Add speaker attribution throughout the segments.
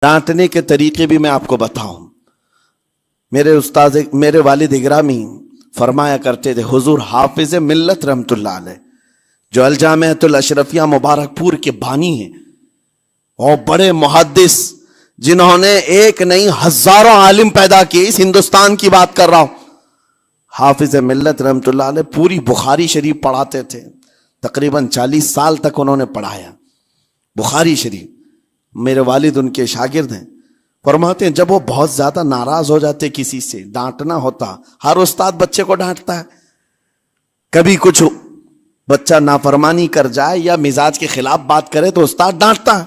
Speaker 1: डांटने के तरीके भी मैं आपको बताऊं। मेरे वालिद इग्रामी फरमाया करते थे, हुजूर हाफिज मिल्लत रहमतुल्लाह अलैह जो अल-जामिअतुल अशरफिया मुबारकपुर के बानी हैं और बड़े मुहद्दिस जिन्होंने एक नहीं हजारों आलिम पैदा किए, इस हिंदुस्तान की बात कर रहा हूं। हाफिज मिल्लत रहमतुल्लाह अलैह पूरी बुखारी शरीफ पढ़ाते थे, तकरीबन 40 साल तक उन्होंने पढ़ाया बुखारी शरीफ। मेरे वालिद उनके शागिर्द हैं। फरमाते हैं जब वो बहुत ज्यादा नाराज हो जाते किसी से, डांटना होता, हर उस्ताद बच्चे को डांटता है, कभी कुछ बच्चा नाफरमानी कर जाए या मिजाज के खिलाफ बात करे तो उस्ताद डांटता है।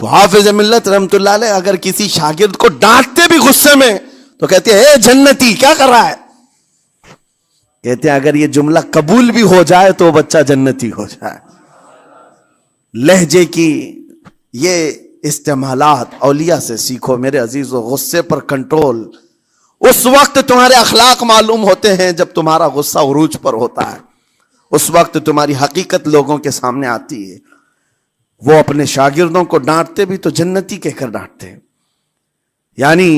Speaker 1: तो हाफिज मिल्लत रहमतुल्लाह अलैह अगर किसी शागिर्द को डांटते भी गुस्से में तो कहते हैं ए जन्नती क्या कर रहा है। कहते हैं अगर ये जुमला कबूल भी हो जाए तो बच्चा जन्नती हो जाए। लहजे की ये इस्तेमालात औलिया से सीखो मेरे अजीजों। गुस्से पर कंट्रोल उस वक्त तुम्हारे अखलाक मालूम होते हैं जब तुम्हारा गुस्सा उरूज पर होता है, उस वक्त तुम्हारी हकीकत लोगों के सामने आती है। वो अपने शागिर्दों को डांटते भी तो जन्नती कहकर डांटते हैं, यानी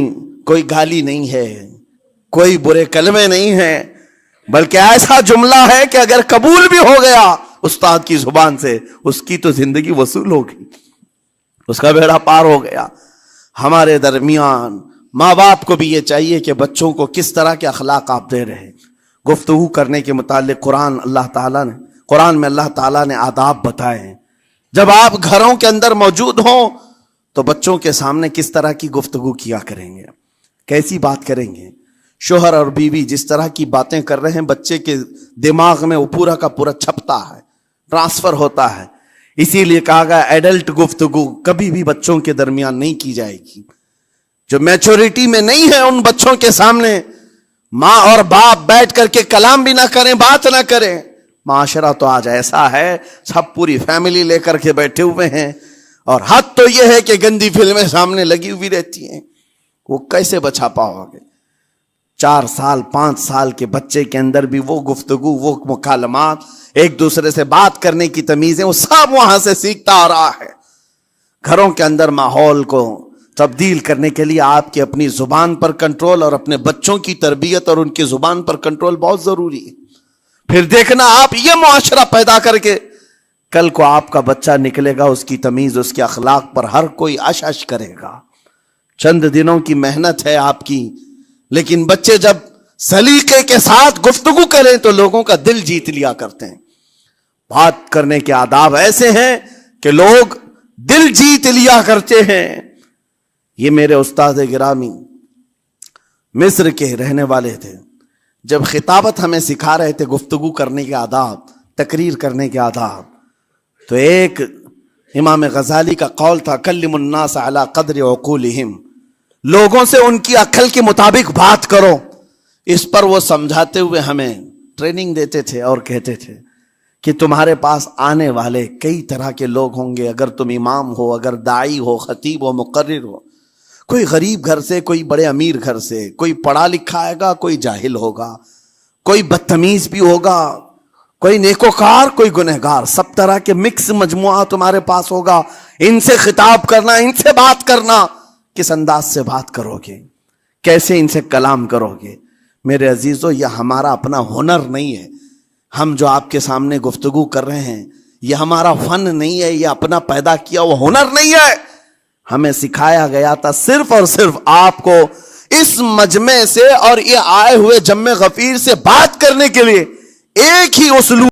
Speaker 1: कोई गाली नहीं है, कोई बुरे कलमे नहीं है, बल्कि ऐसा जुमला है कि अगर कबूल भी हो गया उस्ताद की जुबान से, उसकी तो जिंदगी वसूल होगी, उसका बेड़ा पार हो गया। हमारे दरमियान माँ बाप को भी ये चाहिए कि बच्चों को किस तरह के अखलाक आप दे रहे हैं। गुफ्तगू करने के मुतालिक कुरान में अल्लाह ताला ने आदाब बताए हैं। जब आप घरों के अंदर मौजूद हो तो बच्चों के सामने किस तरह की गुफ्तगू किया करेंगे, कैसी बात करेंगे। शोहर और बीवी जिस तरह की बातें कर रहे हैं बच्चे के दिमाग में वो पूरा का पूरा छपता है, ट्रांसफर होता है। इसीलिए कहा गया एडल्ट गुफ्तगू कभी भी बच्चों के दरमियान नहीं की जाएगी। जो मैच्योरिटी में नहीं है उन बच्चों के सामने माँ और बाप बैठ करके कलाम भी ना करें, बात ना करें। माशरा तो आज ऐसा है, सब पूरी फैमिली लेकर के बैठे हुए हैं और हद तो यह है कि गंदी फिल्में सामने लगी हुई रहती हैं। वो कैसे बचा पाओगे? 4 साल 5 साल के बच्चे के अंदर भी वो गुफ्तगू, वो मुकालमात, एक दूसरे से बात करने की तमीजें, वो सब वहां से सीखता आ रहा है। घरों के अंदर माहौल को तब्दील करने के लिए आपकी अपनी जुबान पर कंट्रोल और अपने बच्चों की तरबियत और उनकी जुबान पर कंट्रोल बहुत जरूरी है। फिर देखना आप ये मुआशरा पैदा करके कल को आपका बच्चा निकलेगा, उसकी तमीज उसके अखलाक पर हर कोई अश करेगा। चंद दिनों की मेहनत है आपकी, लेकिन बच्चे जब सलीके के साथ गुफ्तगू करें तो लोगों का दिल जीत लिया करते हैं। बात करने के आदाब ऐसे हैं कि लोग दिल जीत लिया करते हैं। ये मेरे उस्ताद गिरामी मिस्र के रहने वाले थे। जब खिताबत हमें सिखा रहे थे गुफ्तगू करने के आदाब, तकरीर करने के आदाब, तो एक इमाम गजाली का कौल था कल्लिमुन्नास अला क़द्रि उक़ूलिहिम, लोगों से उनकी अक्ल के मुताबिक बात करो। इस पर वो समझाते हुए हमें ट्रेनिंग देते थे और कहते थे कि तुम्हारे पास आने वाले कई तरह के लोग होंगे। अगर तुम इमाम हो, अगर दाई हो, खतीब हो, मुकर्रिर हो, कोई गरीब घर से, कोई बड़े अमीर घर से, कोई पढ़ा लिखा आएगा, कोई जाहिल होगा, कोई बदतमीज भी होगा, कोई नेकोकार, कोई गुनहगार, सब तरह के मिक्स मजमुआ तुम्हारे पास होगा। इनसे खिताब करना, इनसे बात करना, किस अंदाज से बात करोगे, कैसे इनसे कलाम करोगे। मेरे अजीजों, यह हमारा अपना हुनर नहीं है। हम जो आपके सामने गुफ्तगू कर रहे हैं यह हमारा फन नहीं है, यह अपना पैदा किया हुआ हुनर नहीं है। हमें सिखाया गया था सिर्फ और सिर्फ आपको इस मजमे से और ये आए हुए जम्मे गफीर से बात करने के लिए एक ही उसलूब